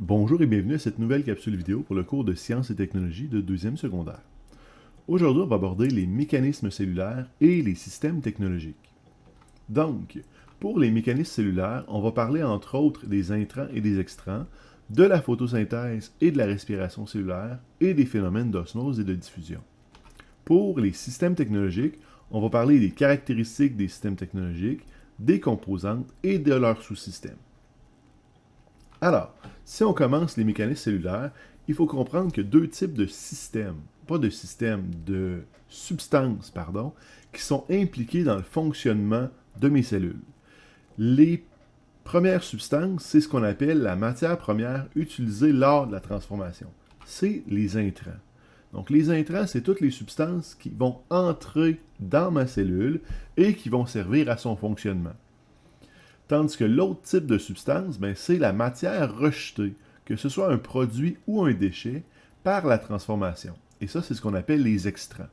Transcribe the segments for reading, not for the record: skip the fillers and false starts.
Bonjour et bienvenue à cette nouvelle capsule vidéo pour le cours de sciences et technologies de deuxième secondaire. Aujourd'hui, on va aborder les mécanismes cellulaires et les systèmes technologiques. Donc, pour les mécanismes cellulaires, on va parler entre autres des intrants et des extrants, de la photosynthèse et de la respiration cellulaire et des phénomènes d'osmose et de diffusion. Pour les systèmes technologiques, on va parler des caractéristiques des systèmes technologiques, des composantes et de leurs sous-systèmes. Alors, si on commence les mécanismes cellulaires, il faut comprendre que deux types de systèmes, pas de systèmes, de substances, pardon, qui sont impliqués dans le fonctionnement de mes cellules. Les premières substances, c'est ce qu'on appelle la matière première utilisée lors de la transformation. C'est les intrants. Donc, les intrants, c'est toutes les substances qui vont entrer dans ma cellule et qui vont servir à son fonctionnement. Tandis que l'autre type de substance, c'est la matière rejetée, que ce soit un produit ou un déchet, par la transformation. Et ça, c'est ce qu'on appelle les extrants.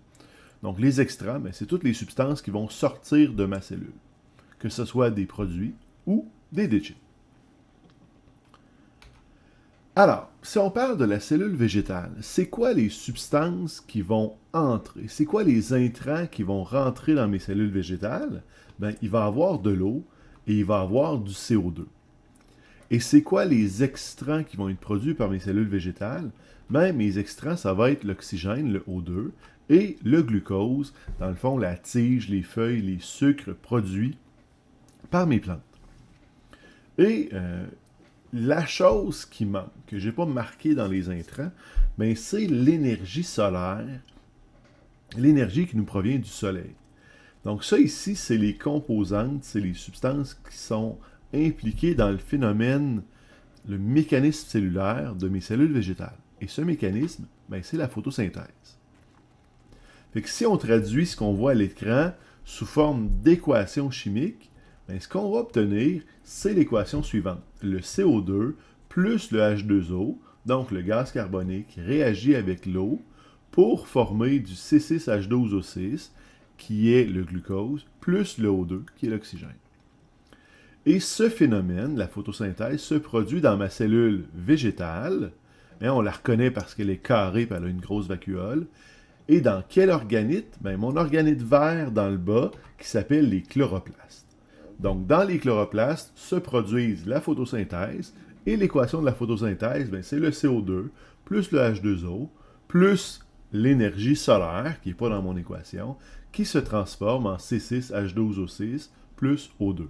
Donc, les extrants, c'est toutes les substances qui vont sortir de ma cellule, que ce soit des produits ou des déchets. Alors, si on parle de la cellule végétale, c'est quoi les substances qui vont entrer? C'est quoi les intrants qui vont rentrer dans mes cellules végétales? Il va y avoir de l'eau, et il va avoir du CO2. Et c'est quoi les extrants qui vont être produits par mes cellules végétales? Mes extrants, ça va être l'oxygène, le O2, et le glucose, dans le fond, la tige, les feuilles, les sucres produits par mes plantes. Et la chose qui manque, que je n'ai pas marqué dans les intrants, c'est l'énergie solaire, l'énergie qui nous provient du soleil. Donc ça ici, c'est les composantes, c'est les substances qui sont impliquées dans le phénomène, le mécanisme cellulaire de mes cellules végétales. Et ce mécanisme, c'est la photosynthèse. Fait que si on traduit ce qu'on voit à l'écran sous forme d'équation chimique, ce qu'on va obtenir, c'est l'équation suivante. Le CO2 plus le H2O, donc le gaz carbonique, réagit avec l'eau pour former du C6H12O6, qui est le glucose, plus le O2, qui est l'oxygène. Et ce phénomène, la photosynthèse, se produit dans ma cellule végétale. On la reconnaît parce qu'elle est carrée et elle a une grosse vacuole. Et dans quel organite? Mon organite vert dans le bas, qui s'appelle les chloroplastes. Donc, dans les chloroplastes se produisent la photosynthèse, et l'équation de la photosynthèse, c'est le CO2, plus le H2O, plus l'énergie solaire, qui n'est pas dans mon équation, qui se transforme en C6H12O6 plus O2.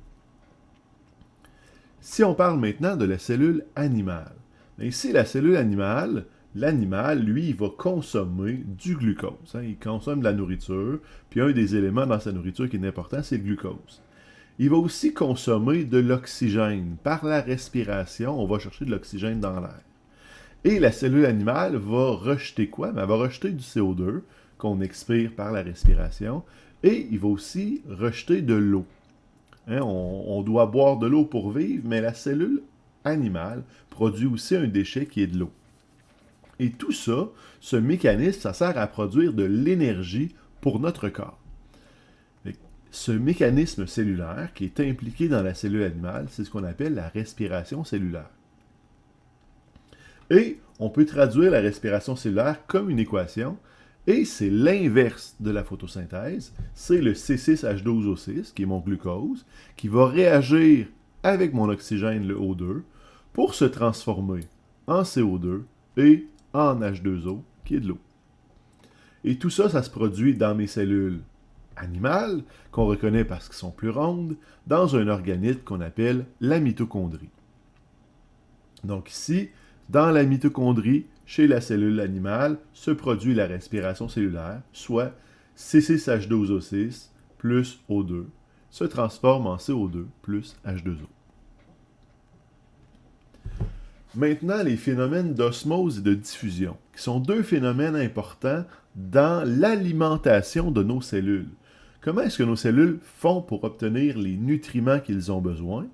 Si on parle maintenant de la cellule animale, ici, la cellule animale, l'animal, lui, il va consommer du glucose. Il consomme de la nourriture, puis un des éléments dans sa nourriture qui est important, c'est le glucose. Il va aussi consommer de l'oxygène. Par la respiration, on va chercher de l'oxygène dans l'air. Et la cellule animale va rejeter quoi? Elle va rejeter du CO2 qu'on expire par la respiration, et il va aussi rejeter de l'eau. On doit boire de l'eau pour vivre, mais la cellule animale produit aussi un déchet qui est de l'eau. Et tout ça, ce mécanisme, ça sert à produire de l'énergie pour notre corps. Ce mécanisme cellulaire qui est impliqué dans la cellule animale, c'est ce qu'on appelle la respiration cellulaire. Et on peut traduire la respiration cellulaire comme une équation, et c'est l'inverse de la photosynthèse, c'est le C6H12O6, qui est mon glucose, qui va réagir avec mon oxygène, le O2, pour se transformer en CO2 et en H2O, qui est de l'eau. Et tout ça, ça se produit dans mes cellules animales, qu'on reconnaît parce qu'elles sont plus rondes, dans un organite qu'on appelle la mitochondrie. Donc ici, dans la mitochondrie, chez la cellule animale, se produit la respiration cellulaire, soit C6H12O6 plus O2, se transforme en CO2 plus H2O. Maintenant, les phénomènes d'osmose et de diffusion, qui sont deux phénomènes importants dans l'alimentation de nos cellules. Comment est-ce que nos cellules font pour obtenir les nutriments qu'ils ont besoin,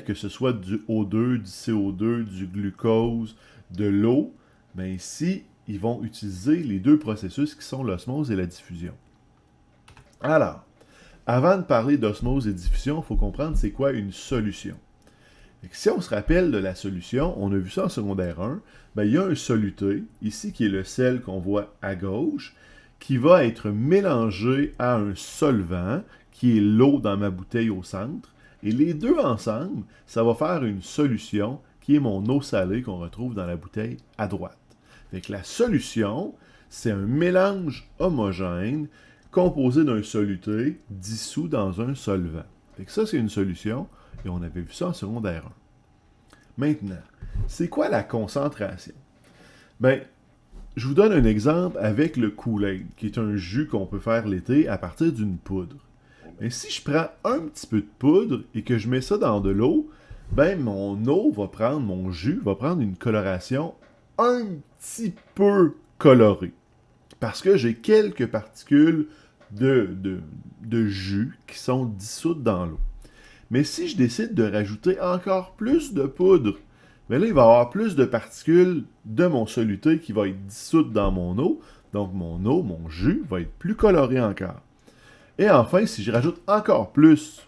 que ce soit du O2, du CO2, du glucose, de l'eau? Ici, ils vont utiliser les deux processus qui sont l'osmose et la diffusion. Alors, avant de parler d'osmose et diffusion, il faut comprendre c'est quoi une solution. Fait que si on se rappelle de la solution, on a vu ça en secondaire 1, ben, il y a un soluté, ici qui est le sel qu'on voit à gauche, qui va être mélangé à un solvant, qui est l'eau dans ma bouteille au centre, et les deux ensemble, ça va faire une solution qui est mon eau salée qu'on retrouve dans la bouteille à droite. Fait que la solution, c'est un mélange homogène composé d'un soluté dissous dans un solvant. Fait que ça, c'est une solution, et on avait vu ça en secondaire 1. Maintenant, c'est quoi la concentration? Bien, je vous donne un exemple avec le Kool-Aid, qui est un jus qu'on peut faire l'été à partir d'une poudre. Mais si je prends un petit peu de poudre et que je mets ça dans de l'eau, ben mon eau va prendre, mon jus va prendre une coloration un petit peu colorée. Parce que j'ai quelques particules de jus qui sont dissoutes dans l'eau. Mais si je décide de rajouter encore plus de poudre, bien là, il va y avoir plus de particules de mon soluté qui va être dissoute dans mon eau. Donc mon eau, mon jus, va être plus coloré encore. Et enfin, si je rajoute encore plus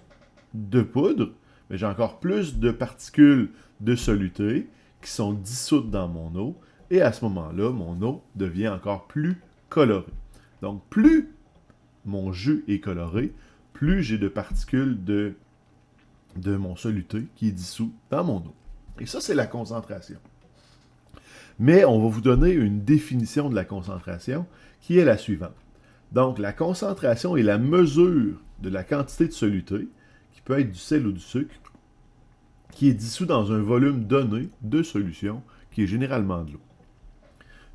de poudre, bien, j'ai encore plus de particules de soluté qui sont dissoutes dans mon eau. Et à ce moment-là, mon eau devient encore plus colorée. Donc plus mon jus est coloré, plus j'ai de particules de mon soluté qui est dissous dans mon eau. Et ça, c'est la concentration. Mais on va vous donner une définition de la concentration qui est la suivante. Donc, la concentration est la mesure de la quantité de soluté, qui peut être du sel ou du sucre, qui est dissous dans un volume donné de solution, qui est généralement de l'eau.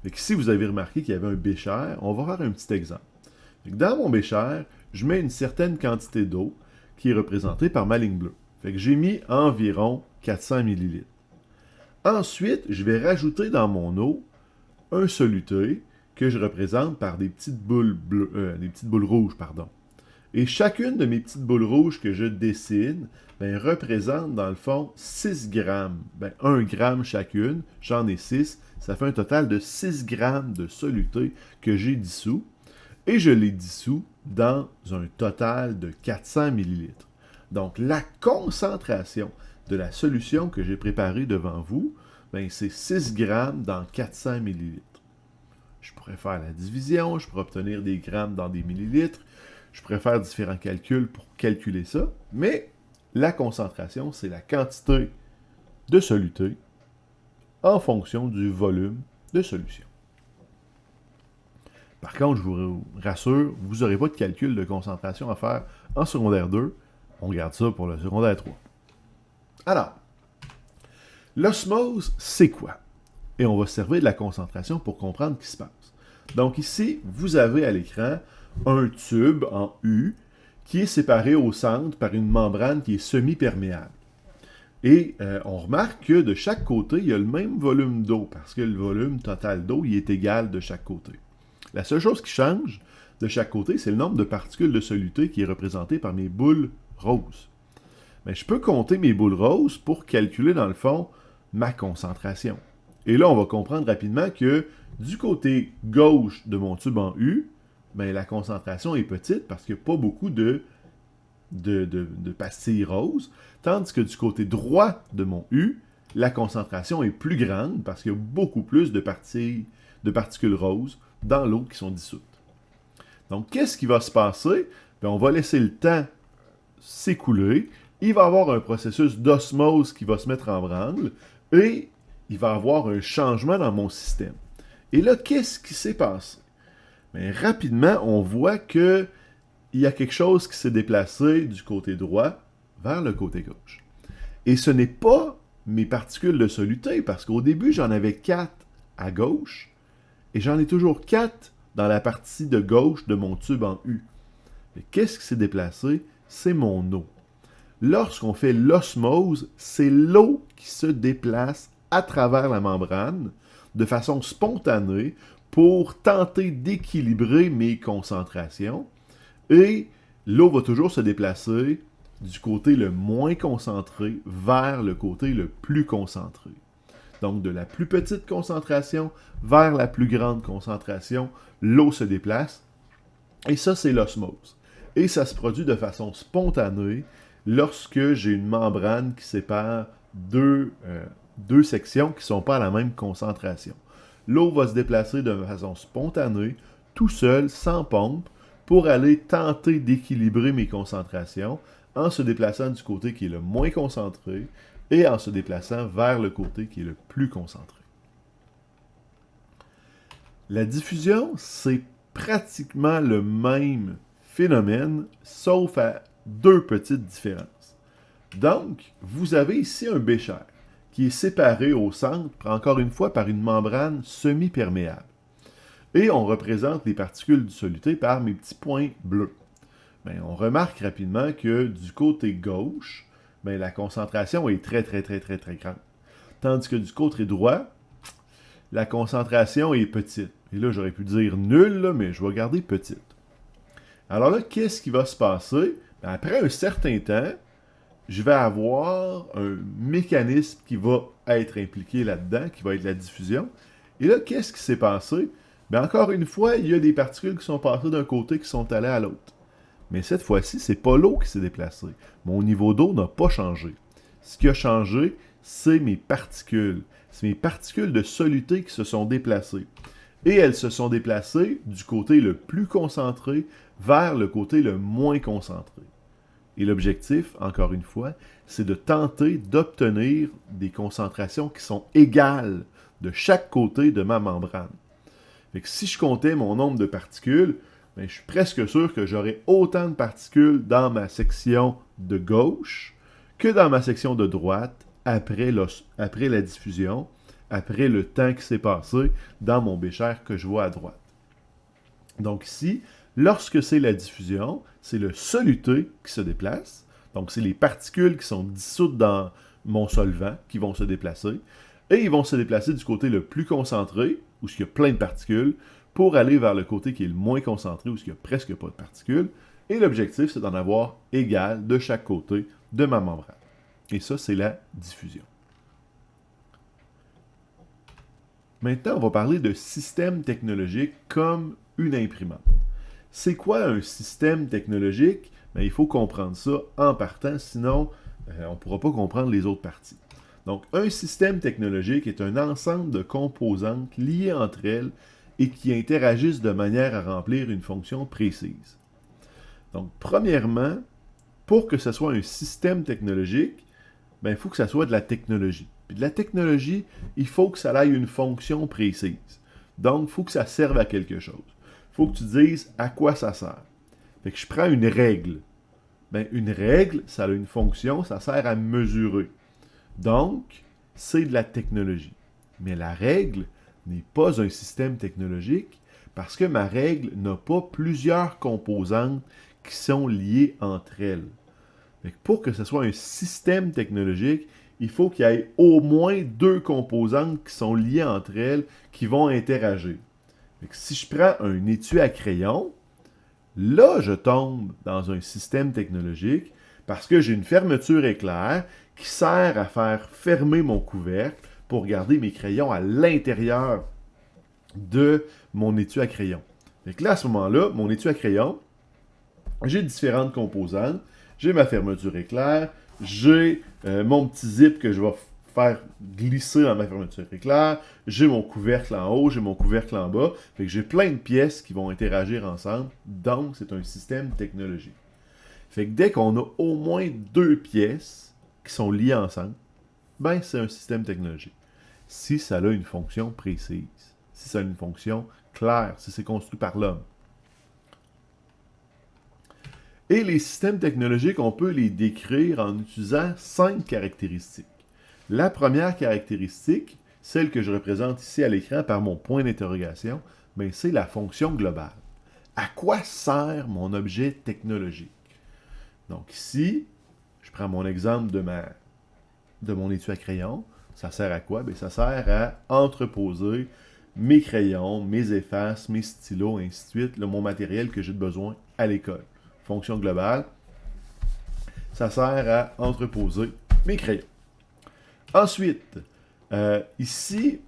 Donc, ici, vous avez remarqué qu'il y avait un bécher. On va faire un petit exemple. Donc, dans mon bécher, je mets une certaine quantité d'eau qui est représentée par ma ligne bleue. Fait que j'ai mis environ 400 ml. Ensuite, je vais rajouter dans mon eau un soluté que je représente par des petites boules rouges, pardon. Et chacune de mes petites boules rouges que je dessine représente dans le fond 6 grammes. 1 gramme chacune, j'en ai 6. Ça fait un total de 6 grammes de soluté que j'ai dissous. Et je les dissous dans un total de 400 ml. Donc, la concentration de la solution que j'ai préparée devant vous, c'est 6 grammes dans 400 ml. Je pourrais faire la division, je pourrais obtenir des grammes dans des millilitres, je pourrais faire différents calculs pour calculer ça, mais la concentration, c'est la quantité de soluté en fonction du volume de solution. Par contre, je vous rassure, vous n'aurez pas de calcul de concentration à faire en secondaire 2. On garde ça pour le secondaire 3. Alors, l'osmose, c'est quoi? Et on va se servir de la concentration pour comprendre ce qui se passe. Donc ici, vous avez à l'écran un tube en U qui est séparé au centre par une membrane qui est semi-perméable. Et on remarque que de chaque côté, il y a le même volume d'eau, parce que le volume total d'eau, il est égal de chaque côté. La seule chose qui change de chaque côté, c'est le nombre de particules de soluté qui est représenté par mes boules roses. Mais je peux compter mes boules roses pour calculer, dans le fond, ma concentration. Et là, on va comprendre rapidement que du côté gauche de mon tube en U, la concentration est petite parce qu'il n'y a pas beaucoup de pastilles roses, tandis que du côté droit de mon U, la concentration est plus grande parce qu'il y a beaucoup plus de particules roses dans l'eau qui sont dissoutes. Donc, qu'est-ce qui va se passer? On va laisser le temps s'écouler. Il va y avoir un processus d'osmose qui va se mettre en branle et il va y avoir un changement dans mon système. Et là, qu'est-ce qui s'est passé? Rapidement, on voit qu'il y a quelque chose qui s'est déplacé du côté droit vers le côté gauche. Et ce n'est pas mes particules de soluté, parce qu'au début, j'en avais 4 à gauche, et j'en ai toujours 4 dans la partie de gauche de mon tube en U. Et qu'est-ce qui s'est déplacé? C'est mon eau. Lorsqu'on fait l'osmose, c'est l'eau qui se déplace à travers la membrane de façon spontanée pour tenter d'équilibrer mes concentrations. Et l'eau va toujours se déplacer du côté le moins concentré vers le côté le plus concentré. Donc, de la plus petite concentration vers la plus grande concentration, l'eau se déplace. Et ça, c'est l'osmose. Et ça se produit de façon spontanée lorsque j'ai une membrane qui sépare deux sections qui ne sont pas à la même concentration. L'eau va se déplacer de façon spontanée, tout seul, sans pompe, pour aller tenter d'équilibrer mes concentrations en se déplaçant du côté qui est le moins concentré et en se déplaçant vers le côté qui est le plus concentré. La diffusion, c'est pratiquement le même phénomène, sauf à deux petites différences. Donc, vous avez ici un bécher qui est séparé au centre, encore une fois, par une membrane semi-perméable. Et on représente les particules de soluté par mes petits points bleus. Bien, on remarque rapidement que du côté gauche, bien, la concentration est très grande. Tandis que du côté droit, la concentration est petite. Et là, j'aurais pu dire nulle, mais je vais garder petite. Alors là, qu'est-ce qui va se passer? Bien, après un certain temps, je vais avoir un mécanisme qui va être impliqué là-dedans, qui va être la diffusion. Et là, qu'est-ce qui s'est passé? Bien, encore une fois, il y a des particules qui sont passées d'un côté qui sont allées à l'autre. Mais cette fois-ci, c'est pas l'eau qui s'est déplacée. Mon niveau d'eau n'a pas changé. Ce qui a changé, c'est mes particules. C'est mes particules de soluté qui se sont déplacées. Et elles se sont déplacées du côté le plus concentré vers le côté le moins concentré. Et l'objectif, encore une fois, c'est de tenter d'obtenir des concentrations qui sont égales de chaque côté de ma membrane. Fait que si je comptais mon nombre de particules, bien, je suis presque sûr que j'aurais autant de particules dans ma section de gauche que dans ma section de droite après la diffusion, après le temps qui s'est passé dans mon bécher que je vois à droite. Donc ici, lorsque c'est la diffusion, c'est le soluté qui se déplace. Donc c'est les particules qui sont dissoutes dans mon solvant qui vont se déplacer. Et ils vont se déplacer du côté le plus concentré, où il y a plein de particules, pour aller vers le côté qui est le moins concentré, où il n'y a presque pas de particules. Et l'objectif, c'est d'en avoir égal de chaque côté de ma membrane. Et ça, c'est la diffusion. Maintenant, on va parler de système technologique comme une imprimante. C'est quoi un système technologique? Bien, il faut comprendre ça en partant, sinon on ne pourra pas comprendre les autres parties. Donc, un système technologique est un ensemble de composantes liées entre elles et qui interagissent de manière à remplir une fonction précise. Donc, premièrement, pour que ce soit un système technologique, bien, il faut que ça soit de la technologie. Puis de la technologie, il faut que ça ait une fonction précise. Donc, il faut que ça serve à quelque chose. Il faut que tu dises à quoi ça sert. Fait que je prends une règle. Bien, une règle, ça a une fonction, ça sert à mesurer. Donc, c'est de la technologie. Mais la règle n'est pas un système technologique parce que ma règle n'a pas plusieurs composantes qui sont liées entre elles. Fait que pour que ce soit un système technologique, il faut qu'il y ait au moins deux composantes qui sont liées entre elles, qui vont interagir. Fait que si je prends un étui à crayon, là, je tombe dans un système technologique parce que j'ai une fermeture éclair qui sert à faire fermer mon couvercle pour garder mes crayons à l'intérieur de mon étui à crayon. Fait que là, à ce moment-là, mon étui à crayon, j'ai différentes composantes. J'ai ma fermeture éclair, j'ai mon petit zip que je vais faire glisser dans ma fermeture éclair, j'ai mon couvercle en haut, j'ai mon couvercle en bas. Fait que j'ai plein de pièces qui vont interagir ensemble, donc c'est un système technologique. Fait que dès qu'on a au moins deux pièces qui sont liées ensemble, ben c'est un système technologique. Si ça a une fonction précise, si ça a une fonction claire, si c'est construit par l'homme. Et les systèmes technologiques, on peut les décrire en utilisant 5 caractéristiques. La première caractéristique, celle que je représente ici à l'écran par mon point d'interrogation, ben c'est la fonction globale. À quoi sert mon objet technologique? Donc ici, je prends mon exemple de mon étui à crayon. Ça sert à quoi? Bien, ça sert à entreposer mes crayons, mes effaces, mes stylos, ainsi de suite, mon matériel que j'ai besoin à l'école. Fonction globale, ça sert à entreposer mes crayons. Ensuite, ici,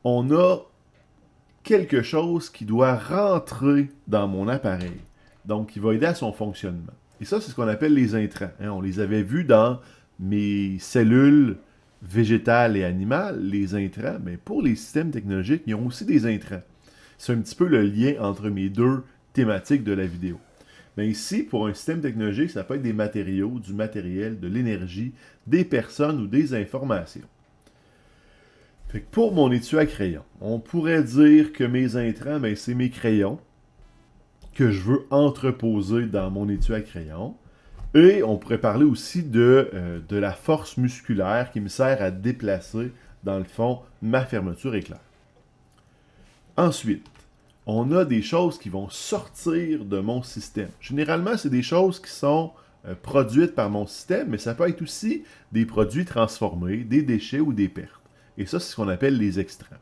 on a quelque chose qui doit rentrer dans mon appareil. Donc, qui va aider à son fonctionnement. Et ça, c'est ce qu'on appelle les intrants. Hein? On les avait vus dans mes cellules végétales et animales, les intrants, mais pour les systèmes technologiques, ils ont aussi des intrants. C'est un petit peu le lien entre mes deux thématiques de la vidéo. Mais ici, pour un système technologique, ça peut être des matériaux, du matériel, de l'énergie, des personnes ou des informations. Fait que pour mon étui à crayon, on pourrait dire que mes intrants, ben, c'est mes crayons que je veux entreposer dans mon étui à crayon. Et on pourrait parler aussi de la force musculaire qui me sert à déplacer, dans le fond, ma fermeture éclair. Ensuite, on a des choses qui vont sortir de mon système. Généralement, c'est des choses qui sont produites par mon système, mais ça peut être aussi des produits transformés, des déchets ou des pertes. Et ça, c'est ce qu'on appelle les extraits.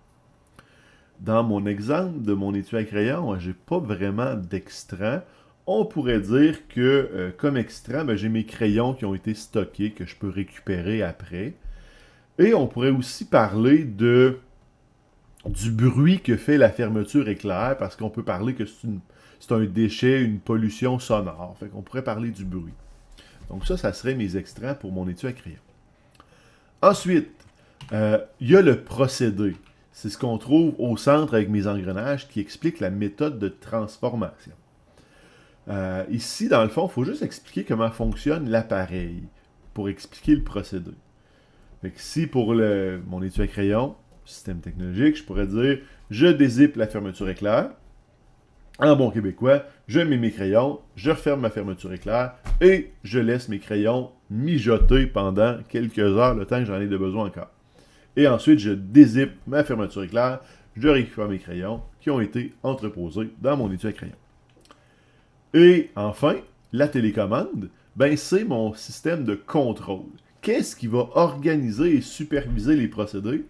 Dans mon exemple de mon étui à crayon, je n'ai pas vraiment d'extraits. On pourrait dire que, comme extrait, ben, j'ai mes crayons qui ont été stockés, que je peux récupérer après. Et on pourrait aussi parler du bruit que fait la fermeture éclair, parce qu'on peut parler que c'est un déchet, une pollution sonore. Fait qu'on pourrait parler du bruit. Donc ça serait mes extraits pour mon étui à crayon. Ensuite, il y a le procédé. C'est ce qu'on trouve au centre avec mes engrenages qui explique la méthode de transformation. Ici, dans le fond, il faut juste expliquer comment fonctionne l'appareil pour expliquer le procédé. Fait que si pour mon étui à crayon, système technologique, je pourrais dire je dézippe la fermeture éclair. En bon québécois, je mets mes crayons, je referme ma fermeture éclair et je laisse mes crayons mijoter pendant quelques heures, le temps que j'en ai de besoin encore. Et ensuite, je dézippe ma fermeture éclair, je récupère mes crayons qui ont été entreposés dans mon étui à crayon. Et enfin, la télécommande, ben c'est mon système de contrôle. Qu'est-ce qui va organiser et superviser les procédés?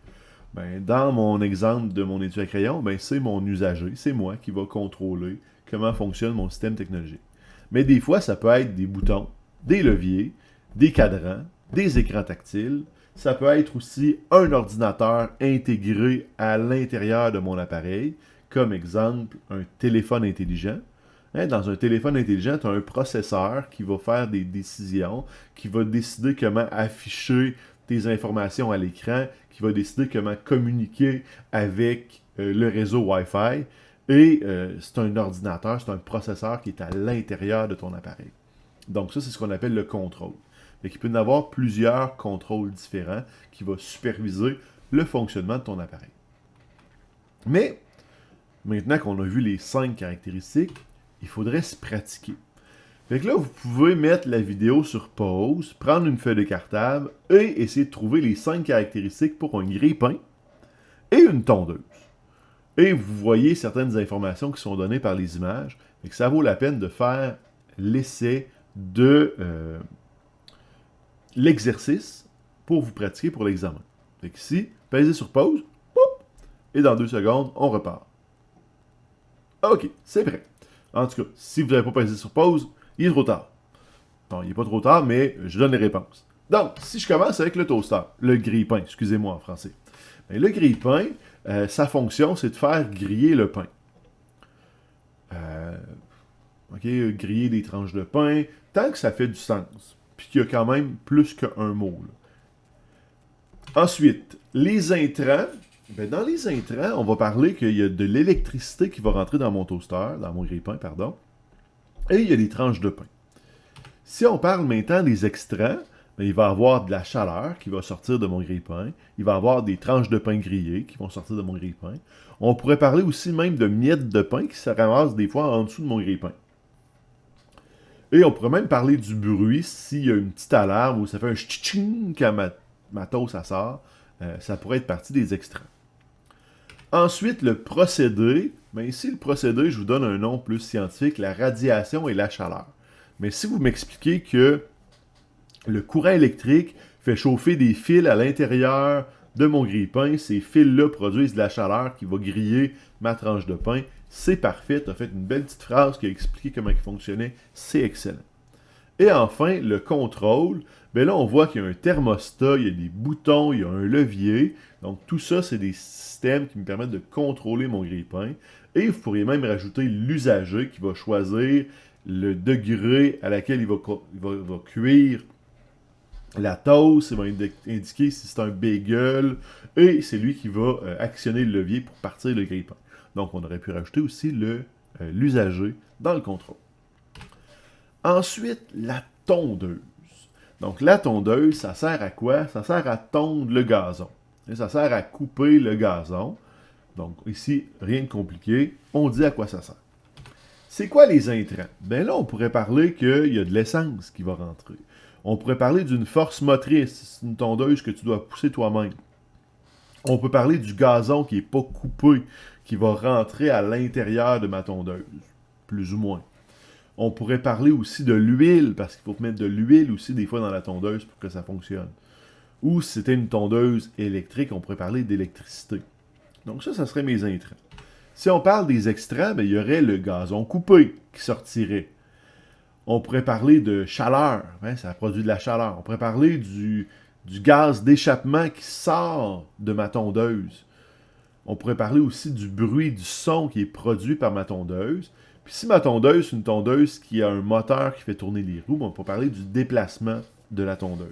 Ben, dans mon exemple de mon étui à crayon, ben, c'est mon usager, c'est moi qui va contrôler comment fonctionne mon système technologique. Mais des fois, ça peut être des boutons, des leviers, des cadrans, des écrans tactiles. Ça peut être aussi un ordinateur intégré à l'intérieur de mon appareil, comme exemple un téléphone intelligent. Dans un téléphone intelligent, tu as un processeur qui va faire des décisions, qui va décider comment afficher tes informations à l'écran, qui va décider comment communiquer avec le réseau Wi-Fi. Et c'est un ordinateur, c'est un processeur qui est à l'intérieur de ton appareil. Donc ça, c'est ce qu'on appelle le contrôle. Mais il peut y avoir plusieurs contrôles différents qui vont superviser le fonctionnement de ton appareil. Mais, maintenant qu'on a vu les 5 caractéristiques, il faudrait se pratiquer. Fait que là, vous pouvez mettre la vidéo sur pause, prendre une feuille de cartable et essayer de trouver les 5 caractéristiques pour un grille-pain et une tondeuse. Et vous voyez certaines informations qui sont données par les images. Fait que ça vaut la peine de faire l'essai de l'exercice pour vous pratiquer pour l'examen. Fait que ici, pèsez sur pause, et dans 2 secondes, on repart. OK, c'est prêt. En tout cas, si vous n'avez pas pesé sur pause, il est trop tard. Bon, il n'est pas trop tard, mais je donne les réponses. Donc, si je commence avec le toaster, le grille-pain, excusez-moi en français. Bien, le grille-pain, sa fonction, c'est de faire griller le pain. Griller des tranches de pain, tant que ça fait du sens, puis qu'il y a quand même plus qu'un mot. Là. Ensuite, les intrants. Bien, dans les intrants, on va parler qu'il y a de l'électricité qui va rentrer dans mon toaster, dans mon grille-pain, pardon, et il y a des tranches de pain. Si on parle maintenant des extraits, bien, il va y avoir de la chaleur qui va sortir de mon grille-pain, il va y avoir des tranches de pain grillées qui vont sortir de mon grille-pain. On pourrait parler aussi même de miettes de pain qui se ramassent des fois en dessous de mon grille-pain. Et on pourrait même parler du bruit s'il y a une petite alarme où ça fait un ch'tching quand ma toast sort. Ça pourrait être partie des extraits. Ensuite, le procédé. Bien, ici, le procédé, je vous donne un nom plus scientifique, la radiation et la chaleur. Mais si vous m'expliquez que le courant électrique fait chauffer des fils à l'intérieur de mon grille-pain, ces fils-là produisent de la chaleur qui va griller ma tranche de pain, c'est parfait. Tu as fait une belle petite phrase qui a expliqué comment il fonctionnait, c'est excellent. Et enfin, le contrôle. Bien là, on voit qu'il y a un thermostat, il y a des boutons, il y a un levier. Donc, tout ça, c'est des systèmes qui me permettent de contrôler mon grille-pain. Et vous pourriez même rajouter l'usager qui va choisir le degré à laquelle il va cuire La toast, il va indiquer si c'est un bagel, et c'est lui qui va actionner le levier pour partir le grille-pain. Donc, on aurait pu rajouter aussi l'usager dans le contrôle. Ensuite, la tondeuse. Donc, la tondeuse, ça sert à quoi? Ça sert à tondre le gazon. Et ça sert à couper le gazon. Donc, ici, rien de compliqué. On dit à quoi ça sert. C'est quoi les intrants? Bien là, on pourrait parler qu'il y a de l'essence qui va rentrer. On pourrait parler d'une force motrice, c'est une tondeuse que tu dois pousser toi-même. On peut parler du gazon qui n'est pas coupé, qui va rentrer à l'intérieur de ma tondeuse, plus ou moins. On pourrait parler aussi de l'huile, parce qu'il faut mettre de l'huile aussi des fois dans la tondeuse pour que ça fonctionne. Ou si c'était une tondeuse électrique, on pourrait parler d'électricité. Donc ça serait mes intrants. Si on parle des extraits, il y aurait le gazon coupé qui sortirait. On pourrait parler de chaleur, hein, ça produit de la chaleur. On pourrait parler du gaz d'échappement qui sort de ma tondeuse. On pourrait parler aussi du bruit, du son qui est produit par ma tondeuse. Puis si ma tondeuse, c'est une tondeuse qui a un moteur qui fait tourner les roues, on peut parler du déplacement de la tondeuse.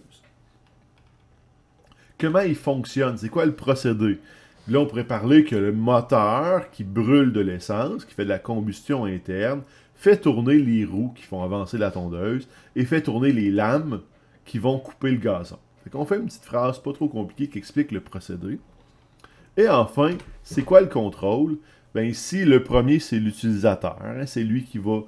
Comment il fonctionne? C'est quoi le procédé? Là, on pourrait parler que le moteur qui brûle de l'essence, qui fait de la combustion interne, fait tourner les roues qui font avancer la tondeuse et fait tourner les lames qui vont couper le gazon. On fait une petite phrase pas trop compliquée qui explique le procédé. Et enfin, c'est quoi le contrôle? Bien ici, le premier, c'est l'utilisateur. Hein, c'est lui qui va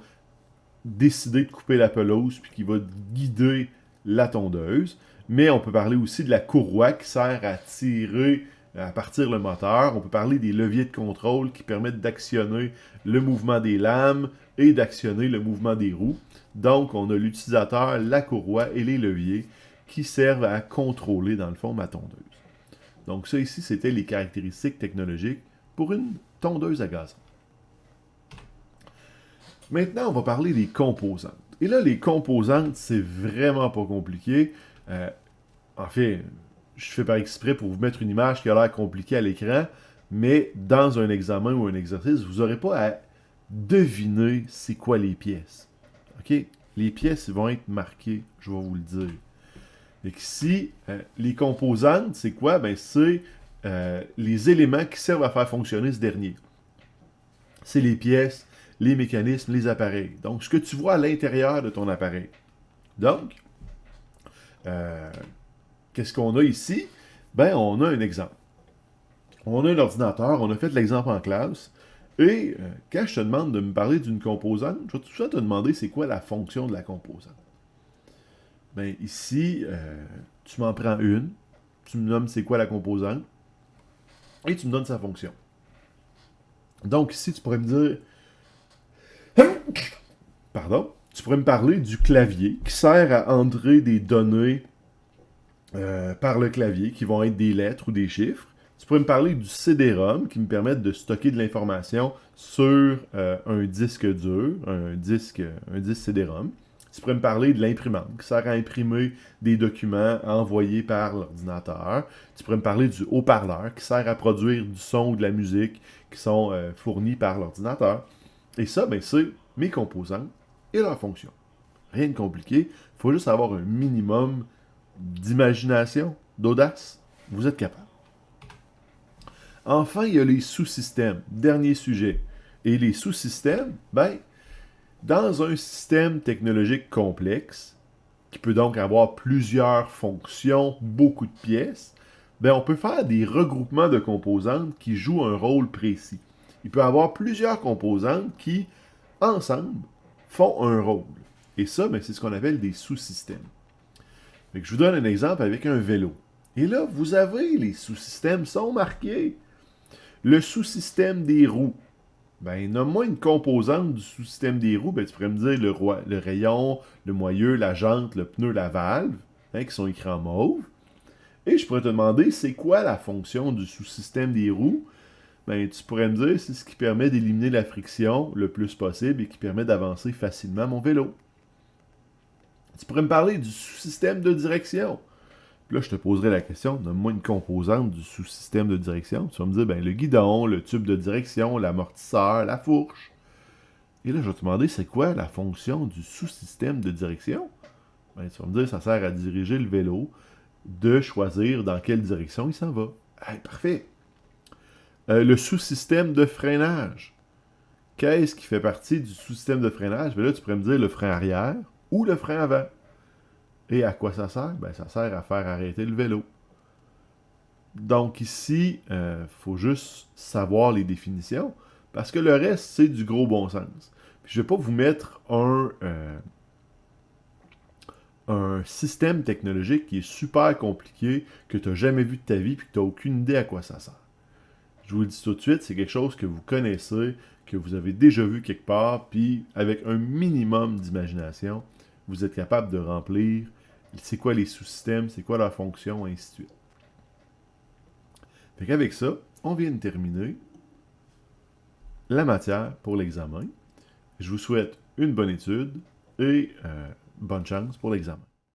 décider de couper la pelouse puis qui va guider la tondeuse. Mais on peut parler aussi de la courroie qui sert à tirer, à partir le moteur. On peut parler des leviers de contrôle qui permettent d'actionner le mouvement des lames et d'actionner le mouvement des roues. Donc, on a l'utilisateur, la courroie et les leviers qui servent à contrôler, dans le fond, ma tondeuse. Donc, ça ici, c'était les caractéristiques technologiques pour une tondeuse à gazon. Maintenant, on va parler des composantes. Et là, les composantes, c'est vraiment pas compliqué. En fait, je fais par exprès pour vous mettre une image qui a l'air compliquée à l'écran, mais dans un examen ou un exercice, vous n'aurez pas à deviner c'est quoi les pièces. OK? Les pièces vont être marquées, je vais vous le dire. Et ici, les composantes, c'est quoi? Ben, c'est les éléments qui servent à faire fonctionner ce dernier. C'est les pièces, les mécanismes, les appareils. Donc, ce que tu vois à l'intérieur de ton appareil. Donc, qu'est-ce qu'on a ici? Ben, on a un exemple. On a un ordinateur, on a fait l'exemple en classe, et quand je te demande de me parler d'une composante, je vais tout ça te demander c'est quoi la fonction de la composante. Ben, ici, tu m'en prends une, tu me nommes c'est quoi la composante, et tu me donnes sa fonction. Donc ici, tu pourrais me dire... Pardon? Tu pourrais me parler du clavier qui sert à entrer des données par le clavier, qui vont être des lettres ou des chiffres. Tu pourrais me parler du CD-ROM qui me permet de stocker de l'information sur un disque dur, un disque CD-ROM. Tu pourrais me parler de l'imprimante qui sert à imprimer des documents envoyés par l'ordinateur. Tu pourrais me parler du haut-parleur qui sert à produire du son ou de la musique qui sont fournis par l'ordinateur. Et ça, ben, c'est mes composantes et leurs fonctions. Rien de compliqué. Il faut juste avoir un minimum d'imagination, d'audace. Vous êtes capable. Enfin, il y a les sous-systèmes. Dernier sujet. Et les sous-systèmes, ben, dans un système technologique complexe, qui peut donc avoir plusieurs fonctions, beaucoup de pièces, ben on peut faire des regroupements de composantes qui jouent un rôle précis. Il peut y avoir plusieurs composantes qui, ensemble, font un rôle. Et ça, ben, c'est ce qu'on appelle des sous-systèmes. Fait que je vous donne un exemple avec un vélo. Et là, vous avez les sous-systèmes sont marqués. Le sous-système des roues. Ben, nomme-moi une composante du sous-système des roues. Ben, tu pourrais me dire le rayon, le moyeu, la jante, le pneu, la valve, hein, qui sont écrits en mauve. Et je pourrais te demander, c'est quoi la fonction du sous-système des roues? Ben, tu pourrais me dire, c'est ce qui permet d'éliminer la friction le plus possible et qui permet d'avancer facilement mon vélo. Tu pourrais me parler du sous-système de direction. Puis là, je te poserai la question, donne-moi une composante du sous-système de direction. Tu vas me dire, ben, le guidon, le tube de direction, l'amortisseur, la fourche. Et là, je vais te demander, c'est quoi la fonction du sous-système de direction? Ben, tu vas me dire, ça sert à diriger le vélo, de choisir dans quelle direction il s'en va. Hey, parfait. Le sous-système de freinage. Qu'est-ce qui fait partie du sous-système de freinage? Ben là, tu pourrais me dire le frein arrière ou le frein avant. Et à quoi ça sert? Ben, ça sert à faire arrêter le vélo. Donc ici, il faut juste savoir les définitions, parce que le reste, c'est du gros bon sens. Puis je ne vais pas vous mettre un système technologique qui est super compliqué, que tu n'as jamais vu de ta vie, puis que tu n'as aucune idée à quoi ça sert. Je vous le dis tout de suite, c'est quelque chose que vous connaissez, que vous avez déjà vu quelque part, puis avec un minimum d'imagination, vous êtes capable de remplir c'est quoi les sous-systèmes, c'est quoi leur fonction, et ainsi de suite. Fait qu'avec ça, on vient de terminer la matière pour l'examen. Je vous souhaite une bonne étude et bonne chance pour l'examen.